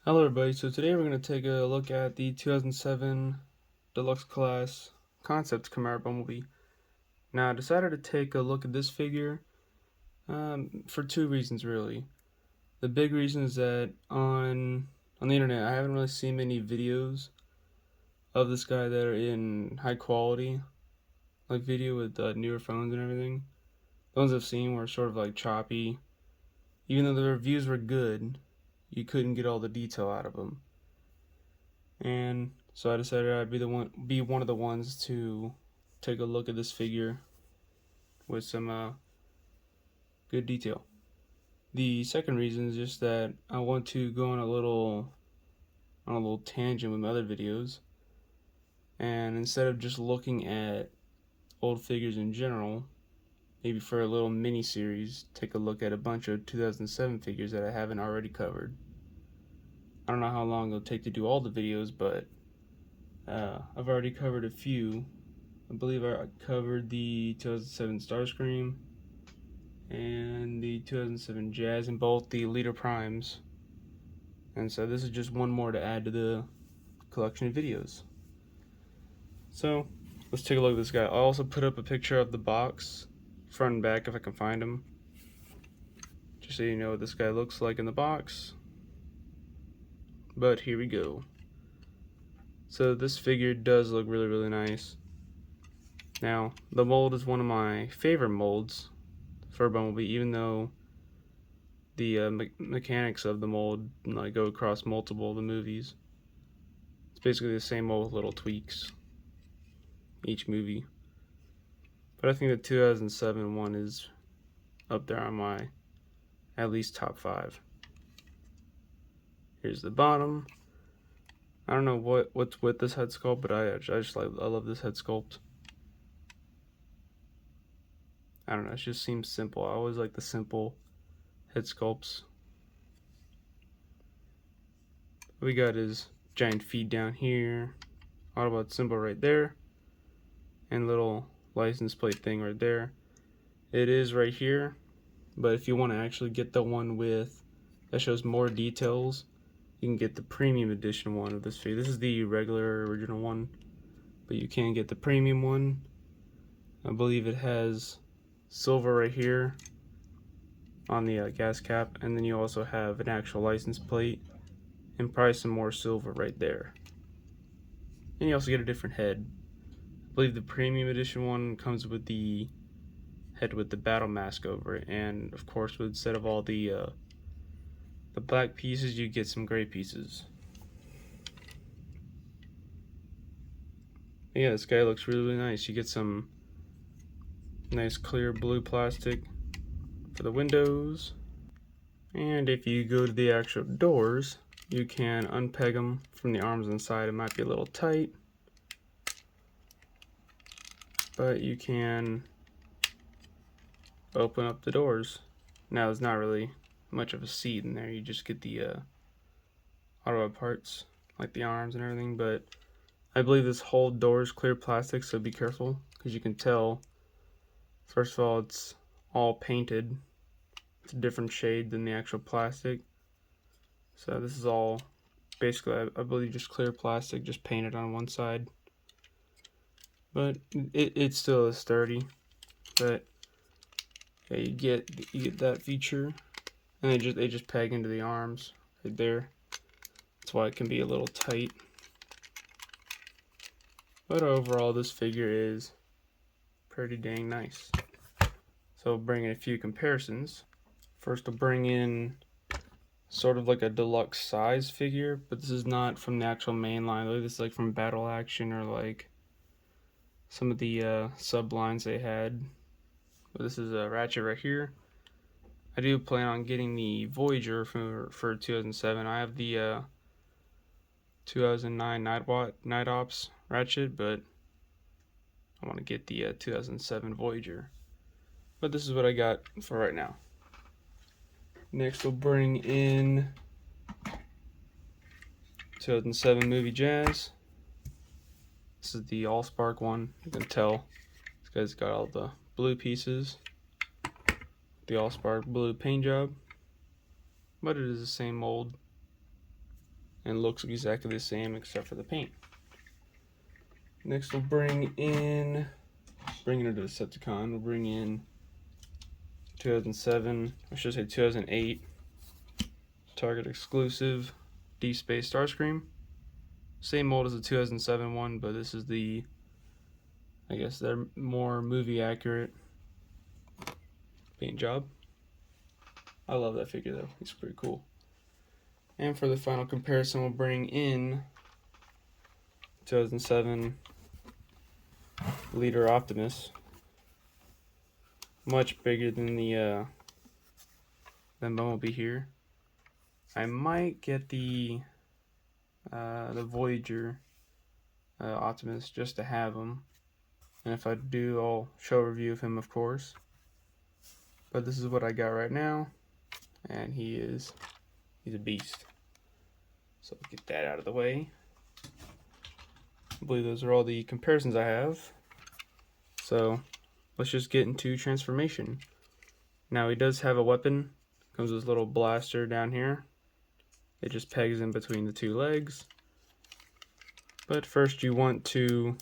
Hello everybody, so today we're going to take a look at the 2007 Deluxe Class Concept Camaro Bumblebee. Now I decided to take a look at this figure for two reasons really. The big reason is that on the internet I haven't really seen many videos of this guy that are in high quality, like video with newer phones and everything. The ones I've seen were sort of like choppy. Even though the reviews were good, you couldn't get all the detail out of them. And so I decided I'd be one of the ones to take a look at this figure with some good detail. The second reason is just that I want to go on a little tangent with my other videos, and instead of just looking at old figures in general, maybe for a little mini series, take a look at a bunch of 2007 figures that I haven't already covered. I don't know how long it'll take to do all the videos, but I've already covered a few. I believe I covered the 2007 Starscream and the 2007 Jazz and both the Leader Primes. And so this is just one more to add to the collection of videos. So let's take a look at this guy. I'll also put up a picture of the box, front and back if I can find him, just so you know what this guy looks like in the box. But here we go. So this figure does look really nice. Now the mold is one of my favorite molds for Bumblebee, even though the mechanics of the mold like go across multiple of the movies. It's basically the same mold with little tweaks each movie. But I think the 2007 one is up there on my at least top 5. Here's the bottom. I don't know what's with this head sculpt, but I love this head sculpt. I don't know, it just seems simple. I always like the simple head sculpts. What we got is giant feet down here, Autobot symbol right there, and little license plate thing right there. It is right here, but if you want to actually get the one with that shows more details, you can get the premium edition one of this figure. This is the regular original one, but you can get the premium one. I believe it has silver right here on the gas cap, and then you also have an actual license plate and probably some more silver right there. And you also get a different head. I believe the premium edition one comes with the head with the battle mask over it, and of course instead of all the black pieces, you get some gray pieces. Yeah, this guy looks really nice. You get some nice clear blue plastic for the windows, and if you go to the actual doors, you can unpeg them from the arms inside. It might be a little tight, but you can open up the doors. Now there's not really much of a seat in there. You just get the Autobot parts, like the arms and everything, but I believe this whole door is clear plastic, so be careful, because you can tell, first of all, it's all painted. It's a different shade than the actual plastic. So this is all basically, I believe, just clear plastic, just painted on one side. But it still is sturdy. But yeah, you get that feature, and they just peg into the arms right there. That's why it can be a little tight. But overall, this figure is pretty dang nice. So I'll bring in a few comparisons. First, I'll bring in sort of like a deluxe size figure, but this is not from the actual main line. This is like from Battle Action or like some of the sub lines they had. But this is a Ratchet right here. I do plan on getting the Voyager for 2007. I have the 2009 Night Ops Ratchet, but I want to get the 2007 Voyager. But this is what I got for right now. Next, we'll bring in 2007 movie Jazz. This is the Allspark one. You can tell this guy's got all the blue pieces, the Allspark blue paint job, but it is the same mold. and looks exactly the same except for the paint. Next we'll bring in the Decepticon, we'll bring in 2007, I should say 2008, Target exclusive Deep Space Starscream. Same mold as the 2007 one, but this is the, I guess they're more movie accurate paint job. I love that figure though, he's pretty cool. And for the final comparison, we'll bring in 2007 Leader Optimus. Much bigger than the Bumblebee here. I might get the Voyager Optimus just to have him, and if I do, I'll show a review of him, of course. But this is what I got right now, and he's a beast. So I'll get that out of the way. I believe those are all the comparisons I have. So let's just get into transformation. Now he does have a weapon. Comes with this little blaster down here. It just pegs in between the two legs. But first you want to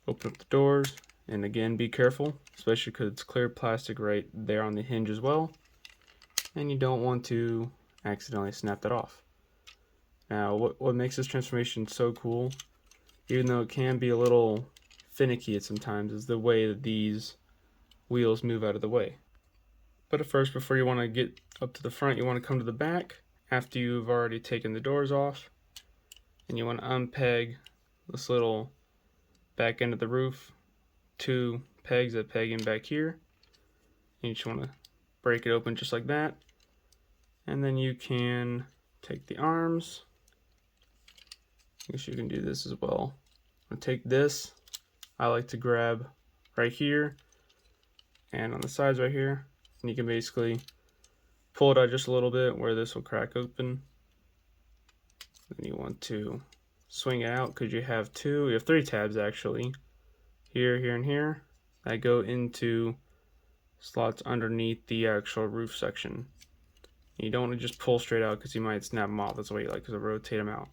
open up the doors, and again be careful, especially because it's clear plastic right there on the hinge as well, and you don't want to accidentally snap that off. Now what makes this transformation so cool, even though it can be a little finicky at sometimes, is the way that these wheels move out of the way. But at first, before you want to get up to the front, you want to come to the back after you've already taken the doors off, and you want to unpeg this little back end of the roof, two pegs that peg in back here. And you just want to break it open just like that, and then you can take the arms. I guess you can do this as well. I'm gonna take this. I like to grab right here and on the sides right here, and you can basically pull it out just a little bit where this will crack open. Then you want to swing it out because you have three tabs actually, here, here, and here, that go into slots underneath the actual roof section. You don't want to just pull straight out because you might snap them off. That's the way you like to rotate them out.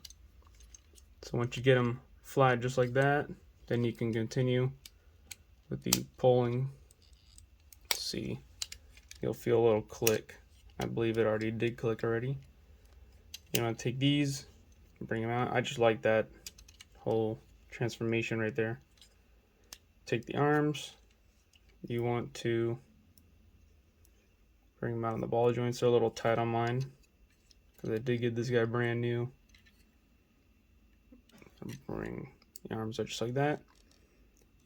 So once you get them flat just like that, then you can continue with the pulling. Let's see, you'll feel a little click. I believe it already did click already. You want to take these and bring them out. I just like that whole transformation right there. Take the arms. You want to bring them out on the ball joints. They're a little tight on mine because I did get this guy brand new. Bring the arms out just like that.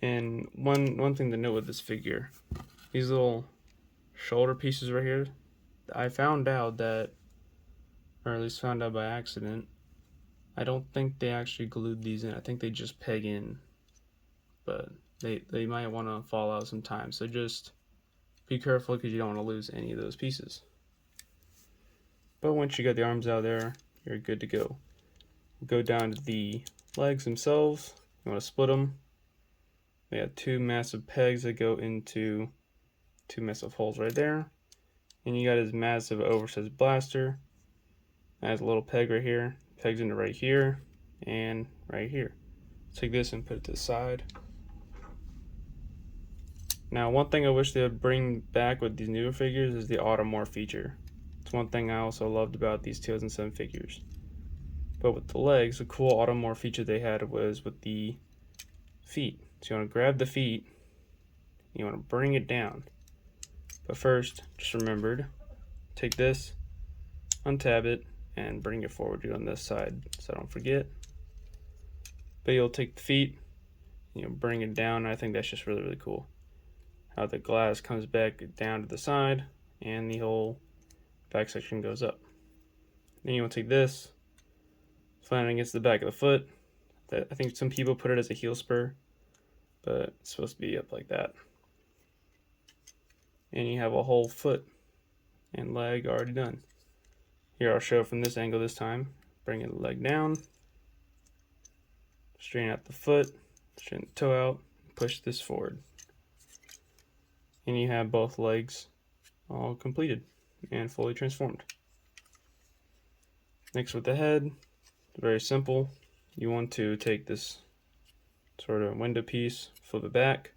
And one thing to note with this figure, these little shoulder pieces right here, I found out that, or at least found out by accident, I don't think they actually glued these in. I think they just peg in, but they might want to fall out sometimes. So just be careful because you don't want to lose any of those pieces. But once you got the arms out there, you're good to go. Go down to the legs themselves. You want to split them. They got two massive pegs that go into two massive holes right there. And you got his massive oversized blaster. That has a little peg right here. Pegs into right here and right here. Take this and put it to the side. Now, one thing I wish they would bring back with these newer figures is the automorph feature. It's one thing I also loved about these 2007 figures. But with the legs, the cool automorph feature they had was with the feet. So you want to grab the feet, you want to bring it down. But first, just remembered, take this, untab it, and bring it forward on this side so I don't forget. But you'll take the feet, bring it down. I think that's just really, really cool. How the glass comes back down to the side and the whole back section goes up. Then you want to take this, flat it against the back of the foot. I think some people put it as a heel spur, but it's supposed to be up like that. And you have a whole foot and leg already done. Here, I'll show from this angle this time. Bring the leg down, straighten out the foot, straighten the toe out, push this forward. And you have both legs all completed and fully transformed. Next with the head, It's very simple. You want to take this sort of window piece, flip it back.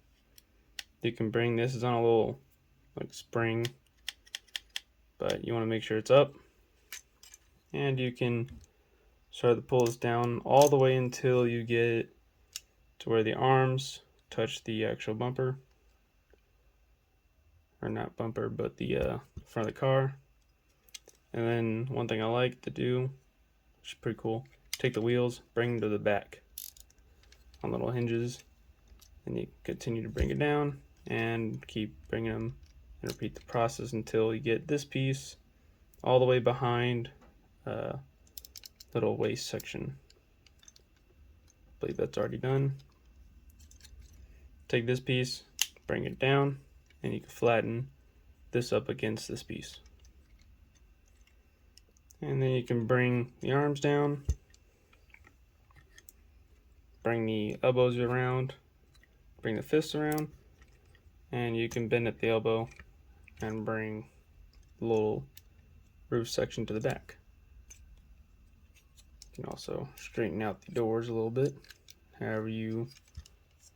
You can bring this is on a little like spring, but you want to make sure it's up, and you can start to pull this down all the way until you get to where the arms touch the actual bumper, or not bumper, but the front of the car. And then one thing I like to do, which is pretty cool, take the wheels, bring them to the back on little hinges, and you continue to bring it down and keep bringing them and repeat the process until you get this piece all the way behind little waist section. I believe that's already done. Take this piece, bring it down, and you can flatten this up against this piece. And then you can bring the arms down, bring the elbows around, bring the fists around, and you can bend at the elbow and bring the little roof section to the back. You can also straighten out the doors a little bit, however you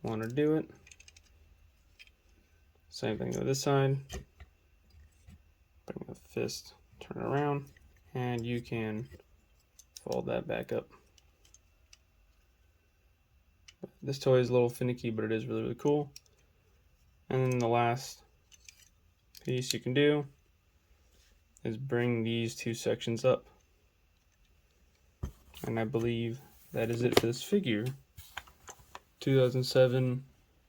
want to do it. Same thing on this side. Bring the fist, turn it around, and you can fold that back up. This toy is a little finicky, but it is really, really cool. And then the last piece you can do is bring these two sections up. And I believe that is it for this figure. 2007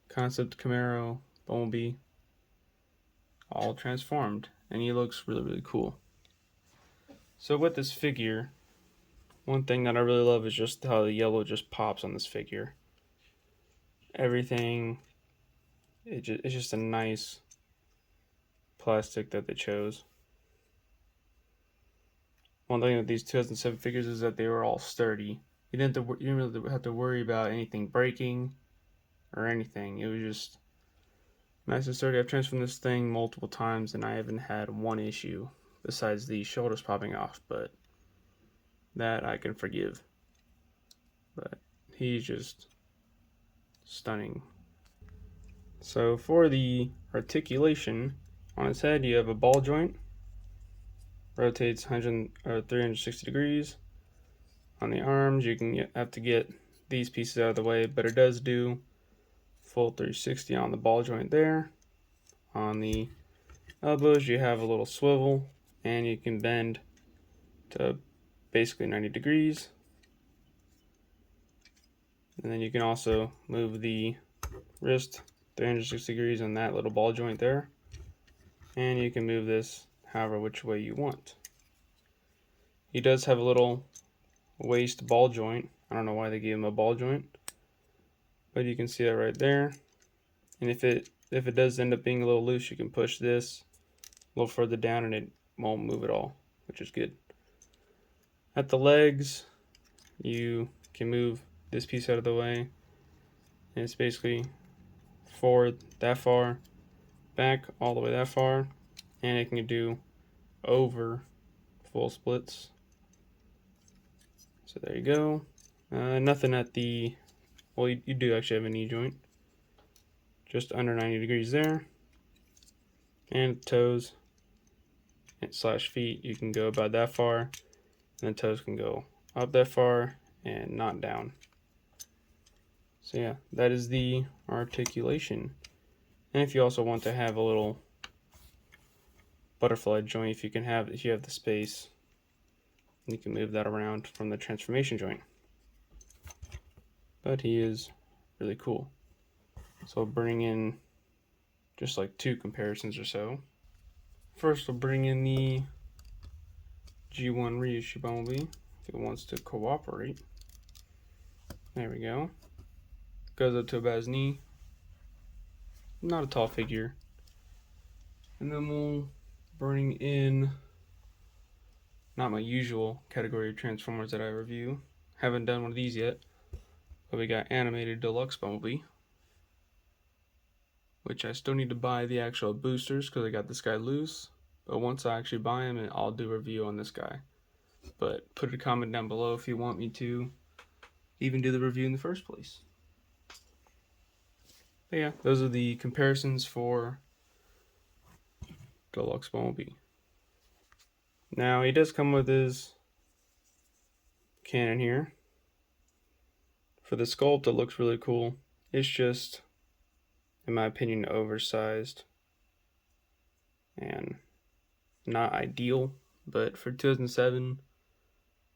concept Camaro Bumblebee, all transformed, and he looks really, really cool. So with this figure, one thing that I really love is just how the yellow just pops on this figure. Everything, it's just a nice plastic that they chose. One thing with these 2007 figures is that they were all sturdy. You didn't really have to worry about anything breaking or anything. It was just nice and sturdy. I've transformed this thing multiple times and I haven't had one issue besides the shoulders popping off, but that I can forgive. But he's just stunning. So for the articulation, on his head you have a ball joint, rotates 360 degrees. On the arms you have to get these pieces out of the way, but it does do full 360 on the ball joint there. On the elbows you have a little swivel, and you can bend to basically 90 degrees. And then you can also move the wrist 360 degrees on that little ball joint there. And you can move this however which way you want. He does have a little waist ball joint. I don't know why they gave him a ball joint, but you can see that right there. And if it does end up being a little loose, you can push this a little further down and it won't move at all, which is good. At the legs, you can move this piece out of the way, and it's basically forward that far, back all the way that far, and it can do over full splits. So there you go. Nothing at the, well, you do actually have a knee joint, just under 90 degrees there, and toes / feet, you can go about that far, and the toes can go up that far and not down. So yeah, that is the articulation. And if you also want to have a little butterfly joint, if you have the space, you can move that around from the transformation joint. But he is really cool. So I'll bring in just like 2 comparisons or so. First, we'll bring in the G1 reissue Bumblebee if it wants to cooperate. There we go. Goes up to about his knee. Not a tall figure. And then we'll bring in, not my usual category of Transformers that I review. Haven't done one of these yet. But we got animated Deluxe Bumblebee, which I still need to buy the actual boosters because I got this guy loose. But once I actually buy him, I'll do a review on this guy. but put a comment down below if you want me to even do the review in the first place. But yeah, those are the comparisons for Deluxe Bumblebee. Now, he does come with his cannon here. For the sculpt, it looks really cool. It's just, in my opinion, oversized and not ideal. But for 2007,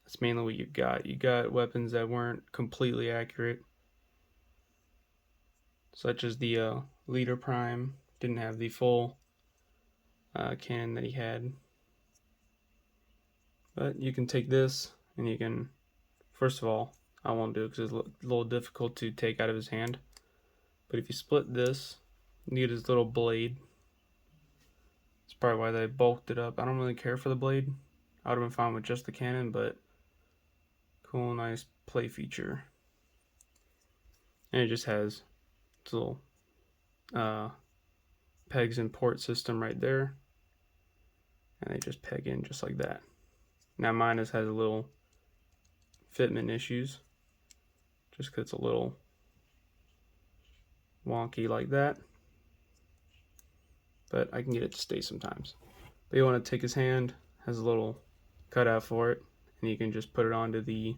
that's mainly what you got. You got weapons that weren't completely accurate, such as the Leader Prime didn't have the full cannon that he had. But you can take this and you can, first of all, I won't do it because it's a little difficult to take out of his hand. But if you split this, you get his little blade. That's probably why they bulked it up. I don't really care for the blade. I would have been fine with just the cannon, but cool, nice play feature. And it just has its little pegs and port system right there. And they just peg in just like that. Now mine has a little fitment issues, just because it's a little wonky like that. But I can get it to stay sometimes. But you want to take his hand, has a little cutout for it, and you can just put it onto the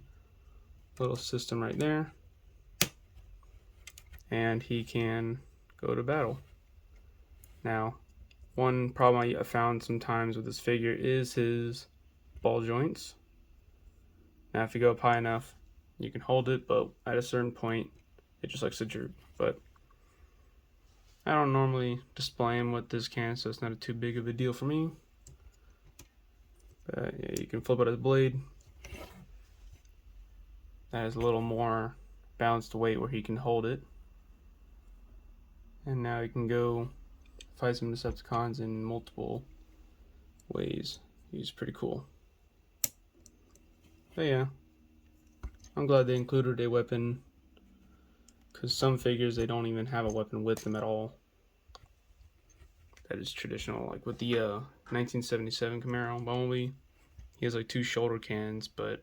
little system right there, and he can go to battle. Now, one problem I found sometimes with this figure is his ball joints. Now, if you go up high enough, you can hold it, but at a certain point, it just likes to droop. But I don't normally display him with this can, so it's not too big of a deal for me. But yeah, you can flip it as a blade. That has a little more balanced weight where he can hold it. And now he can go fight some Decepticons in multiple ways. He's pretty cool. But yeah, I'm glad they included a weapon, because some figures, they don't even have a weapon with them at all. That is traditional. Like with the 1977 Camaro Bumblebee, he has like 2 shoulder cannons, but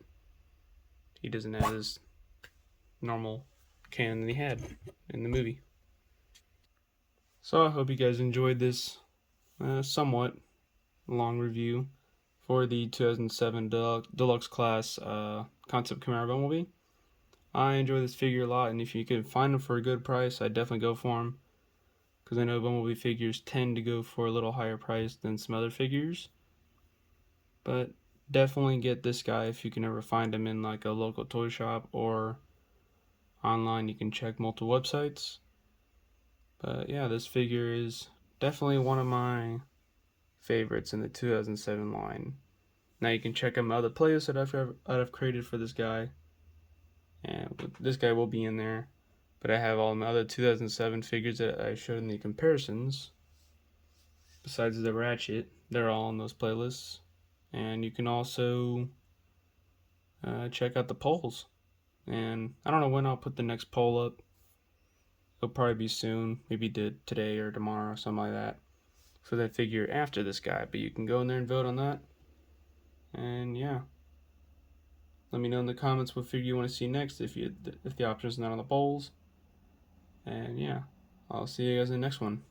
he doesn't have his normal cannon that he had in the movie. So I hope you guys enjoyed this somewhat long review for the 2007 Deluxe Class Concept Camaro Bumblebee. I enjoy this figure a lot, and if you can find him for a good price, I'd definitely go for him, because I know Bumblebee figures tend to go for a little higher price than some other figures. But definitely get this guy if you can ever find him in like a local toy shop, or online you can check multiple websites. But yeah, this figure is definitely one of my favorites in the 2007 line. Now you can check out my other playlists that I've created for this guy, and this guy will be in there. But I have all my other 2007 figures that I showed in the comparisons. Besides the Ratchet, they're all in those playlists. And you can also check out the polls. And I don't know when I'll put the next poll up. It'll probably be soon, maybe today or tomorrow, something like that, for that figure after this guy. But you can go in there and vote on that. And yeah, let me know in the comments what figure you want to see next if the option's not on the polls. And yeah, I'll see you guys in the next one.